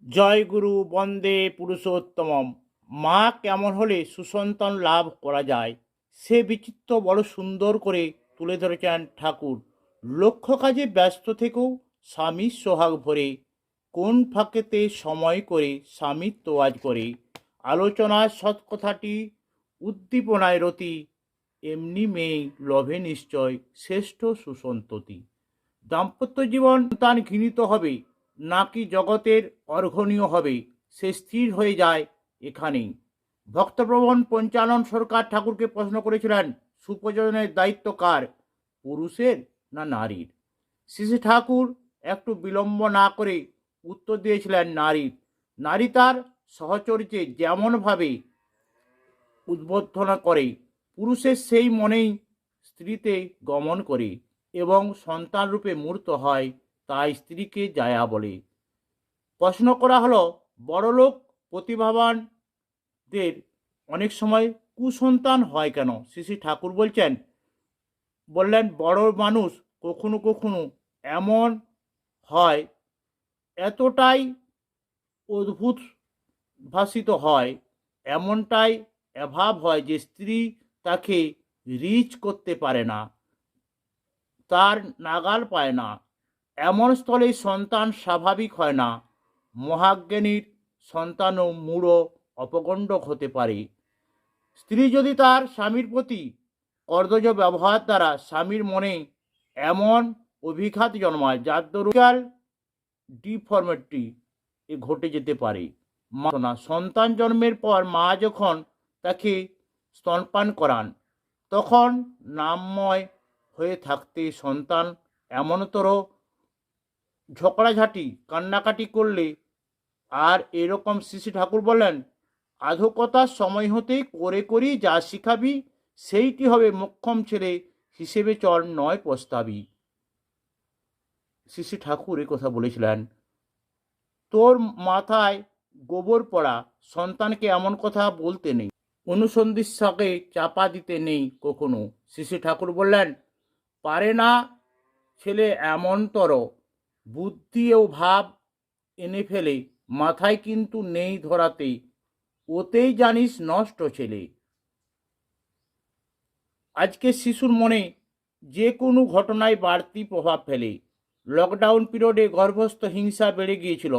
জয় গুরু বন্দে পুরুষোত্তমম। মা কেমন হলে সুসন্তান লাভ করা যায় সে বিচিত্র বড় সুন্দর করে তুলে ধরেছেন ঠাকুর। লক্ষ্য কাজে ব্যস্ত থেকেও স্বামীর সোহাগ ভরে, কোন ফাঁকেতে সময় করে স্বামীর তোয়াজ করে। আলোচনার সৎ কথাটি উদ্দীপনায় রতি, এমনি মেয়ে লভে নিশ্চয় শ্রেষ্ঠ সুসন্ততি। দাম্পত্য জীবন সন্তান ঘৃণিত হবে নাকি জগতের অর্ঘনীয় হবে, সে স্থির হয়ে যায় এখানেই। ভক্তপ্রবণ পঞ্চানন সরকার ঠাকুরকে প্রশ্ন করেছিলেন, সুপ্রযোজনের দায়িত্ব কার, পুরুষের না নারীর? শ্রী ঠাকুর একটু বিলম্ব না করে উত্তর দিয়েছিলেন নারীর। নারী তার সহচর্যে যেমনভাবে উদ্বোধনা করে, পুরুষের সেই মনেই স্ত্রীতে গমন করে এবং সন্তানরূপে মূর্ত হয়, তাই স্ত্রীকে জায়া বলে। প্রশ্ন করা হলো, বড়লোক প্রতিভাবানদের অনেক সময় কুসন্তান হয় কেন? শ্রী ঠাকুর বললেন, বড় মানুষ কখনো কখনো এমন হয়, এতটাই অদ্ভুত ভাসিত হয়, এমনটাই অভাব হয় যে স্ত্রী তাকে রিচ করতে পারে না, তার নাগাল পায় না। এমন স্থলে সন্তান স্বাভাবিক হয় না। মহাজ্ঞানীর সন্তানও মূঢ় অপগণ্ডক হতে পারে। স্ত্রী যদি তার স্বামীর প্রতি কর্তব্য ব্যবহার দ্বারা স্বামীর মনে এমন অভিঘাত জন্মায় যার দরুন ডিফর্মিটি ঘটে যেতে পারে। সন্তান জন্মের পর মা যখন তাকে স্তনপান করান, তখন নামময় হয়ে থাকতে সন্তান এমনতর ঝগড়াঝাটি কান্নাকাটি করলে, আর এরকম শ্রী ঠাকুর বললেন, আধুকতার সময় হতেই করে করি যা শিখাবি, সেইটি হবে মোক্ষম ছেলে হিসেবে চল নয় প্রস্তাবি। শ্রী ঠাকুর এ কথা বলেছিলেন। তোর মাথায় গোবর পড়া সন্তানকে এমন কথা বলতে নেই, অনুসন্ধিৎসাকে চাপা দিতে নেই কখনো। শ্রী ঠাকুর বললেন, পারে না ছেলে এমনতর বুদ্ধি ও ভাব এনে ফেলে, মাথায় কিন্তু নেই ধরাতে, ওতেই জানিস নষ্ট ছেলে। আজকে শিশুর মনে যে কোনো ঘটনায় বাড়তি প্রভাব ফেলে। লকডাউন পিরিয়ডে গর্ভস্থ হিংসা বেড়ে গিয়েছিল।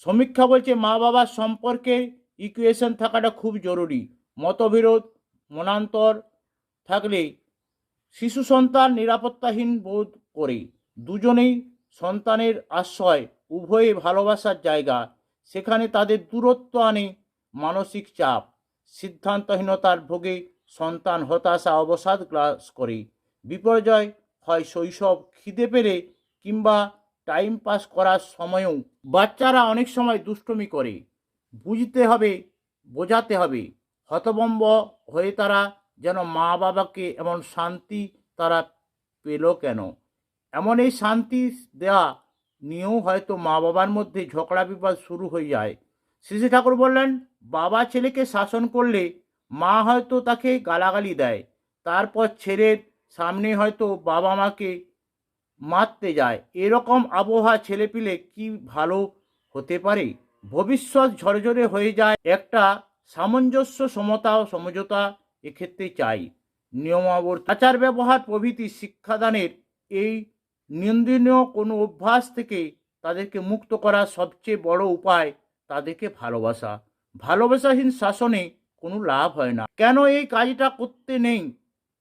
সমীক্ষা বলছে মা বাবার সম্পর্কে ইকুয়েশন থাকাটা খুব জরুরি। মতবিরোধ মনান্তর থাকলে শিশু সন্তান নিরাপত্তাহীন বোধ করে। দুজনেই সন্তানের আশ্রয়, উভয়ে ভালোবাসার জায়গা, সেখানে তাদের দূরত্ব আনে মানসিক চাপ, সিদ্ধান্তহীনতার ভোগে সন্তান হতাশা অবসাদ গ্রাস করে। বিপর্যয় হয় শৈশব, খিদে পেলে কিংবা টাইম পাস করার সময়ও। বাচ্চারা অনেক সময় দুষ্টুমি করে, বোঝাতে হবে। হতভম্ব হয়ে তারা যেন মা বাবাকে এমন শান্তি তারা পেল কেন। এমন এই শান্তি দেওয়া নিয়েও হয়তো মা বাবার মধ্যে ঝগড়া বিবাদ শুরু হয়ে যায়। শ্রী ঠাকুর বললেন, বাবা ছেলেকে শাসন করলে মা হয়তো তাকে গালাগালি দেয়, তারপর ছেলের সামনে হয়তো বাবা মাকে মারতে যায়। এরকম আবহাওয়া ছেলেপিলে কি ভালো হতে পারে? ভবিষ্যৎ ঝরঝরে হয়ে যায়। একটা সামঞ্জস্য, সমতা ও সমঝোতা এক্ষেত্রে চাই। নিয়মাবর্ত আচার ব্যবহার প্রভৃতি শিক্ষাদানের এই নিন্দনীয় কোনো অভ্যাস থেকে তাদেরকে মুক্ত করার সবচেয়ে বড় উপায় তাদেরকে ভালোবাসা। ভালোবাসাহীন শাসনে কোনো লাভ হয় না। কেন এই কাজটা করতে নেই,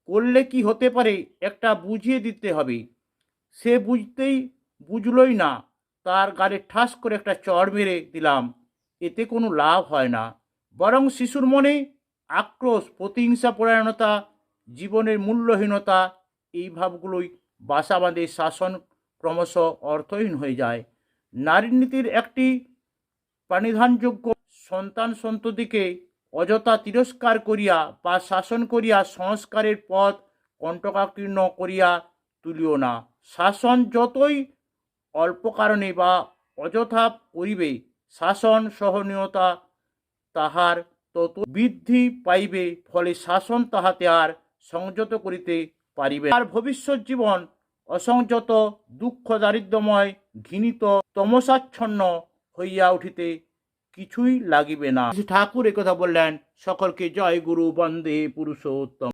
করলে কি হতে পারে, একটা বুঝিয়ে দিতে হবে। সে বুঝলই না, তার গালে ঠাস করে একটা চড় মেরে দিলাম, এতে কোনো লাভ হয় না। বরং শিশুর মনে আক্রোশ, প্রতিহিংসা পরায়ণতা, জীবনের মূল্যহীনতা, এই ভাবগুলোই বাসা বাঁধে। শাসন ক্রমশ অর্থহীন হয়ে যায়। নারী নীতির একটি প্রাণিধানযোগ্য সন্তান সন্ততিকে অযথা তিরস্কার করিয়া বা শাসন করিয়া সংস্কারের পথ কণ্টকাকীর্ণ করিয়া তুলিও না। শাসন যতই অল্প কারণে বা অযথা করিবে, শাসন সহনীয়তা তাহার তত বৃদ্ধি পাইবে, ফলে শাসন তাহাতে আর সংযত করিতে পারিবে। আর ভবিষ্যৎ জীবন অসংযত, দুঃখ দারিদ্র্যময়, ঘৃণিত, তমসাচ্ছন্ন হইয়া উঠিতে কিছুই লাগিবে না। শ্রী ঠাকুর একথা বললেন। সকলকে জয় গুরু, বন্দে পুরুষোত্তম।